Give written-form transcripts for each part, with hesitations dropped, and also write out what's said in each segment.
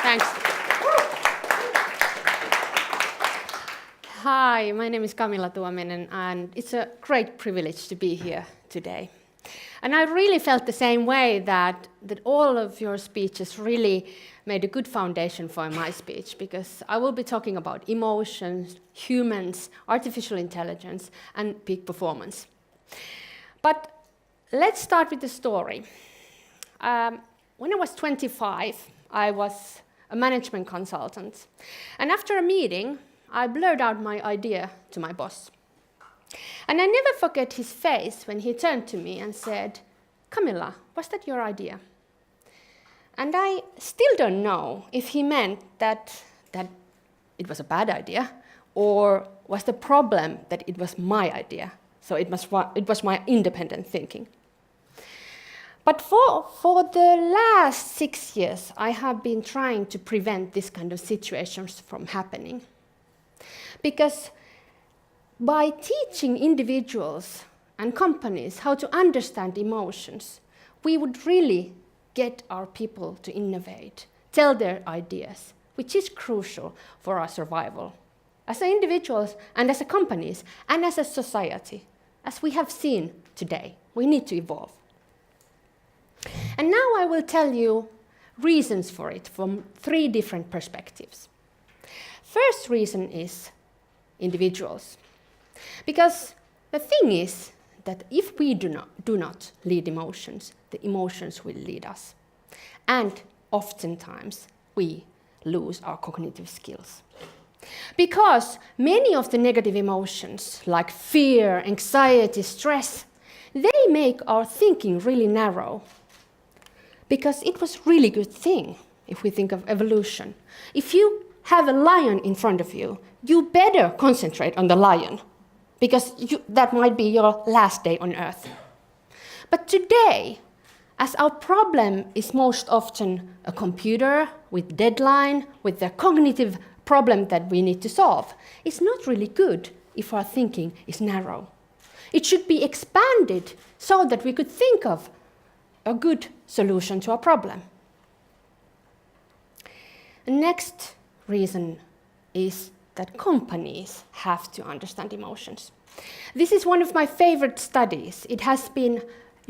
Thanks. Hi, my name is Camilla Tuominen, and it's a great privilege to be here today. And I really felt the same way that all of your speeches really made a good foundation for my speech, because I will be talking about emotions, humans, artificial intelligence, and peak performance. But let's start with the story. When I was 25, I was a management consultant. And after a meeting, I blurted out my idea to my boss. And I never forget his face when he turned to me and said, "Camilla, was that your idea?" And I still don't know if he meant that it was a bad idea, or was the problem that it was my idea. So it was my independent thinking. But for the last 6 years, I have been trying to prevent this kind of situations from happening. Because by teaching individuals and companies how to understand emotions, we would really get our people to innovate, tell their ideas, which is crucial for our survival as individuals and as companies and as a society. As we have seen today, we need to evolve. And now I will tell you reasons for it from 3 different perspectives. First reason is individuals. Because the thing is that if we do not lead emotions, the emotions will lead us. And oftentimes we lose our cognitive skills. Because many of the negative emotions, like fear, anxiety, stress, they make our thinking really narrow. Because it was a really good thing, if we think of evolution. If you have a lion in front of you, you better concentrate on the lion, because that might be your last day on Earth. But today, as our problem is most often a computer with deadline, with the cognitive problem that we need to solve, it's not really good if our thinking is narrow. It should be expanded so that we could think of a good solution to our problem. The next reason is that companies have to understand emotions. This is one of my favorite studies. It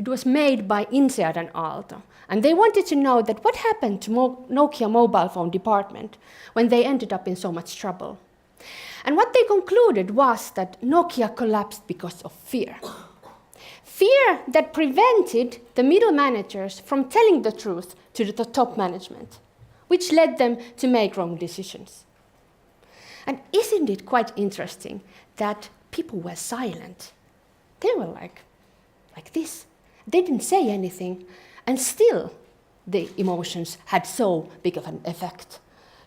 was made by INSEAD and Aalto, and they wanted to know that what happened to Nokia mobile phone department when they ended up in so much trouble. And what they concluded was that Nokia collapsed because of fear. Fear that prevented the middle managers from telling the truth to the top management, which led them to make wrong decisions. And isn't it quite interesting that people were silent? They were like this. They didn't say anything, and still the emotions had so big of an effect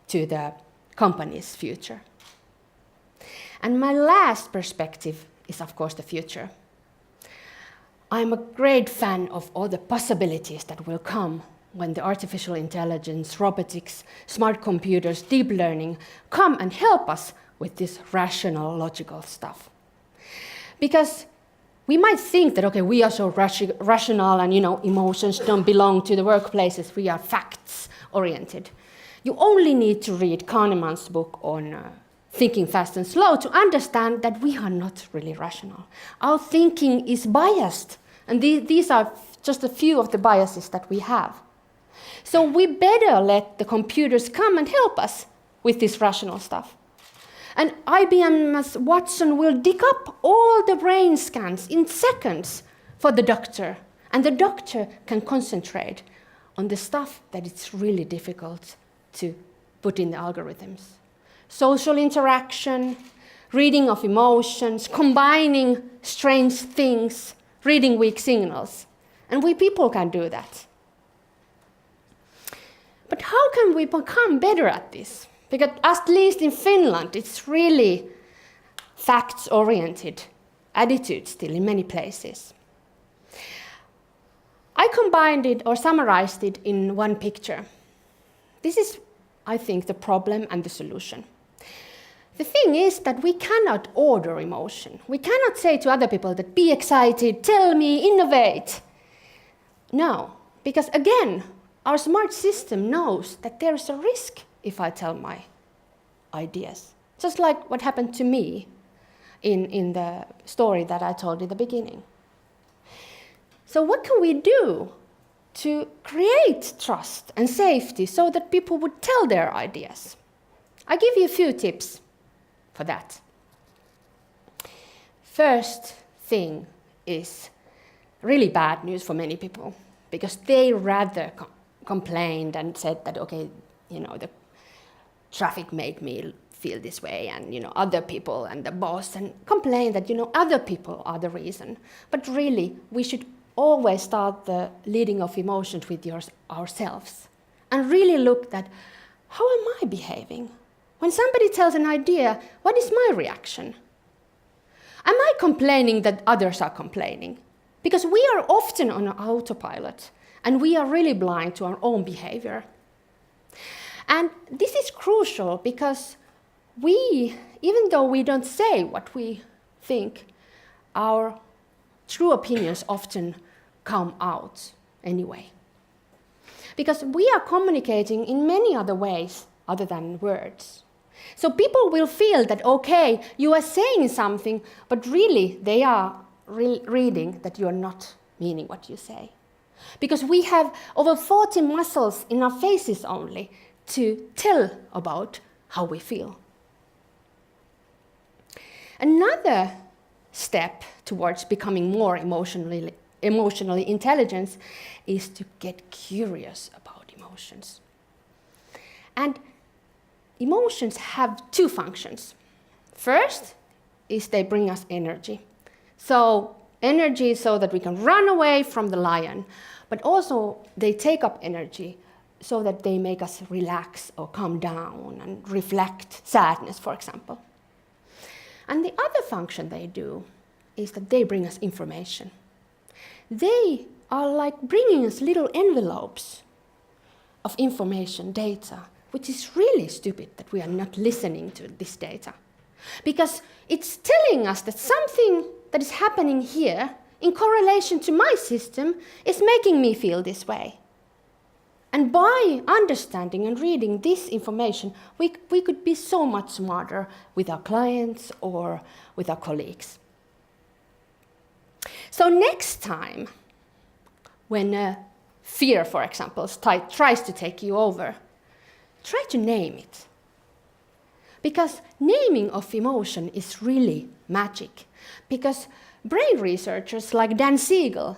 to the company's future. And my last perspective is, of course, the future. I'm a great fan of all the possibilities that will come when the artificial intelligence, robotics, smart computers, deep learning come and help us with this rational, logical stuff. Because we might think that, okay, we are so rational and, emotions don't belong to the workplaces, we are facts-oriented. You only need to read Kahneman's book on Thinking Fast and Slow to understand that we are not really rational. Our thinking is biased, and these are just a few of the biases that we have. So we better let the computers come and help us with this rational stuff. And IBM's Watson will dig up all the brain scans in seconds for the doctor, and the doctor can concentrate on the stuff that it's really difficult to put in the algorithms. Social interaction, reading of emotions, combining strange things, reading weak signals. And we people can do that. But how can we become better at this? Because at least in Finland, it's really facts-oriented attitude still in many places. I combined it or summarized it in one picture. This is, I think, the problem and the solution. The thing is that we cannot order emotion. We cannot say to other people that be excited, tell me, innovate. No, because again, our smart system knows that there is a risk if I tell my ideas. Just like what happened to me in the story that I told in the beginning. So what can we do to create trust and safety so that people would tell their ideas? I'll give you a few tips for that. First thing is really bad news for many people, because they rather complained and said that, okay, the traffic made me feel this way, and other people and the boss, and complain that other people are the reason. But really, we should always start the leading of emotions with ourselves, and really look at how am I behaving? When somebody tells an idea, what is my reaction? Am I complaining that others are complaining? Because we are often on autopilot, and we are really blind to our own behavior. And this is crucial because even though we don't say what we think, our true opinions often come out anyway. Because we are communicating in many other ways other than words. So people will feel that, okay, you are saying something, but really they are reading that you are not meaning what you say. Because we have over 40 muscles in our faces only to tell about how we feel. Another step towards becoming more emotionally intelligent is to get curious about emotions. And emotions have two functions. First is they bring us energy. So energy so that we can run away from the lion, but also they take up energy so that they make us relax or calm down and reflect sadness, for example. And the other function they do is that they bring us information. They are like bringing us little envelopes of information, data, which is really stupid that we are not listening to this data. Because it's telling us that something that is happening here in correlation to my system is making me feel this way. And by understanding and reading this information, we could be so much smarter with our clients or with our colleagues. So next time, when fear, for example, tries to take you over, try to name it. Because naming of emotion is really magic. Because brain researchers like Dan Siegel,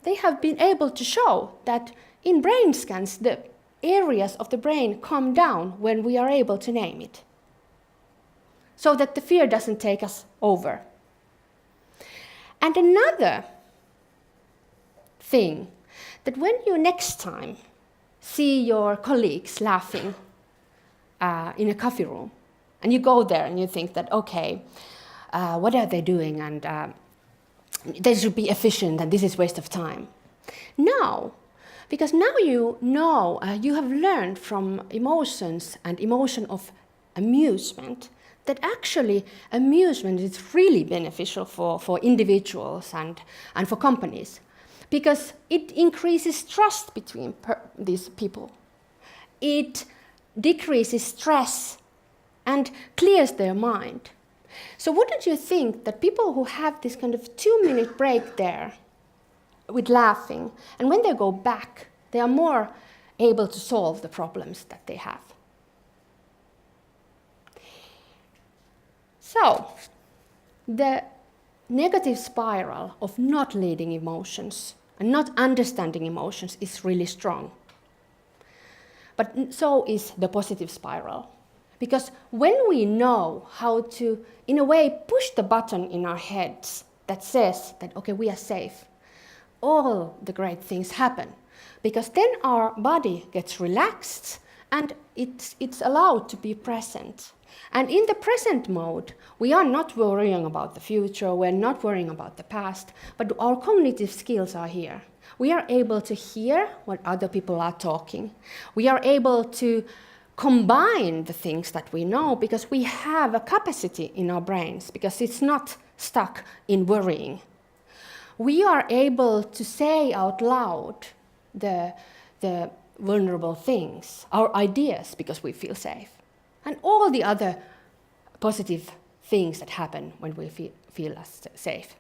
they have been able to show that in brain scans, the areas of the brain calm down when we are able to name it, so that the fear doesn't take us over. And another thing, that when you next time see your colleagues laughing in a coffee room, and you go there and you think that, okay, what are they doing? And they should be efficient, and this is waste of time. No. Because now you know, you have learned from emotions and emotion of amusement that actually amusement is really beneficial for individuals and for companies. Because it increases trust between these people. It decreases stress and clears their mind. So wouldn't you think that people who have this kind of 2-minute break there with laughing, and when they go back, they are more able to solve the problems that they have. So, the negative spiral of not leading emotions and not understanding emotions is really strong. But so is the positive spiral. Because when we know how to, in a way, push the button in our heads that says that, okay, we are safe, all the great things happen. Because then our body gets relaxed and it's allowed to be present. And in the present mode, we are not worrying about the future, we're not worrying about the past, but our cognitive skills are here. We are able to hear what other people are talking. We are able to combine the things that we know because we have a capacity in our brains, because it's not stuck in worrying. We are able to say out loud the the vulnerable things, our ideas, because we feel safe, and all the other positive things that happen when we feel safe.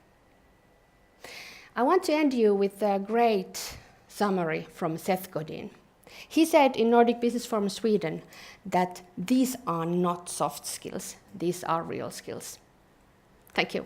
I want to end you with a great summary from Seth Godin. He said in Nordic Business Forum Sweden that these are not soft skills, these are real skills. Thank you.